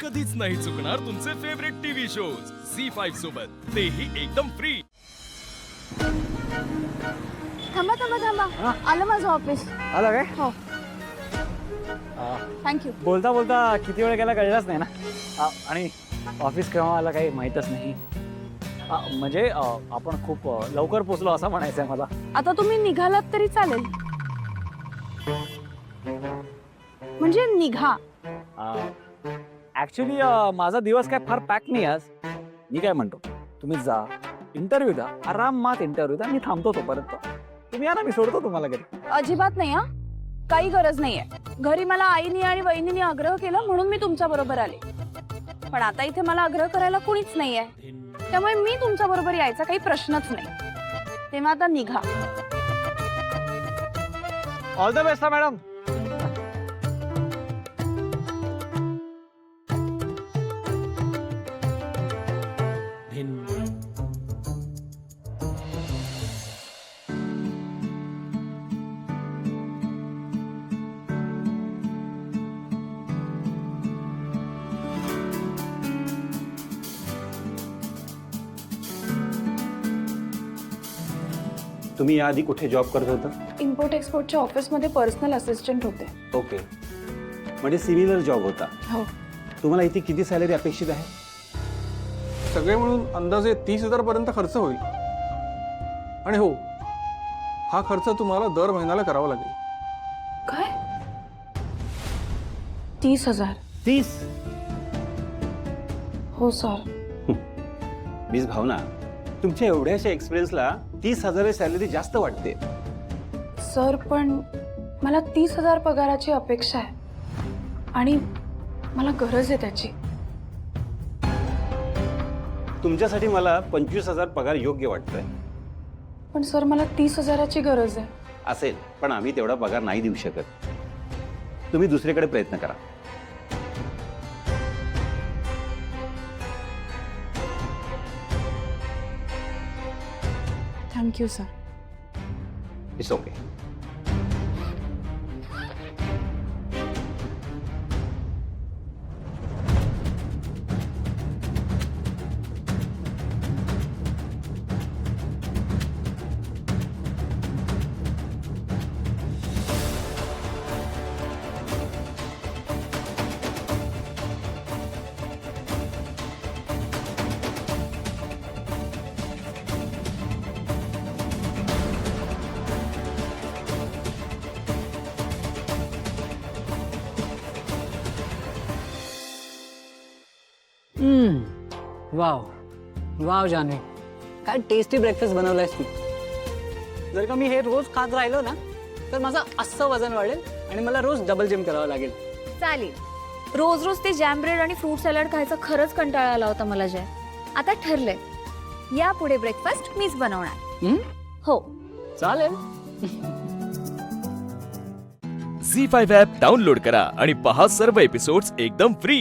कधीच नाही चुकणार तुमचे फेवरेट टीव्ही शोज झी5 सोबत, तेही एकदम फ्री। थांबा थांबा थांबा, आलं माझं ऑफिस। आलं काय? हो, थँक्यू। बोलता बोलता किती वेळ गेला कळलाच नाही ना। आणि ऑफिस केव्हा आला काही माहीतच नाही। म्हणजे आपण खूप लवकर पोचलो असं म्हणायचं आहे मला। आता तुम्ही निघालात तरी चालेल, म्हणजे निघा। ऍक्च्युली माझा दिवस काय फार पॅक नाही आज। मी काय म्हणतो, तुम्ही जा, इंटरव्ह्यू द्या, आरामात इंटरव्ह्यू द्या, मी थांबतो तोपर्यंत। तुम्ही या ना, मी सोडतो तुम्हाला घरी। अजिबात नाही हा, काही गरज नाहीये। घरी मला आईनी आणि वहिनीने आग्रह केला म्हणून मी तुमच्या बरोबर आले, पण आता इथे मला आग्रह करायला कुणीच नाहीये, त्यामुळे मी तुमच्या बरोबर यायचा काही प्रश्नच नाही। तेव्हा आता निघा। All the best madam. तुम्ही याआधी कुठे जॉब करत होता? इम्पोर्ट एक्सपोर्टच्या ऑफिसमध्ये पर्सनल असिस्टंट होते। ओके, म्हणजे सिमिलर जॉब होता। हो। तुम्हाला इथे किती सॅलरी अपेक्षित आहे? सगळे मिळून अंदाजे 30,000 पर्यंत खर्च होईल। आणि हो, हा खर्च तुम्हाला दर महिन्याला करावा लागेल। काय? 30,000? 30? हो सर। मिस भावना, तुमच्या एवढ्याशा एक्सपिरियन्सला 30,000 सॅलरी जास्त वाटते। सर पण मला 30,000 पगाराची अपेक्षा आहे आणि मला गरज आहे त्याची। तुमच्यासाठी मला 25,000 पगार योग्य वाटतोय। पण सर मला 30,000ची गरज आहे। असेल, पण आम्ही तेवढा पगार नाही देऊ शकत। तुम्ही दुसरीकडे प्रयत्न करा। Thank you sir. It's okay. Wow wow Janhvi, काय टेस्टी ब्रेकफास्ट बनवलायस तू। जर का मी हे रोज खात राहिलो ना, तर माझं असं वजन वाढेल आणि मला रोज डबल जिम करावं लागेल। चालेल, रोज रोज ते जॅम ब्रेड आणि फ्रूट सॅलड खायचा खरंच कंटाळा आला होता मला। जय, आता ठरलंय, यापुढे ब्रेकफास्ट मीच बनवणार। हो, चालेल। झी5 ॲप डाउनलोड करा आणि पहा सर्व एपिसोड्स एकदम फ्री।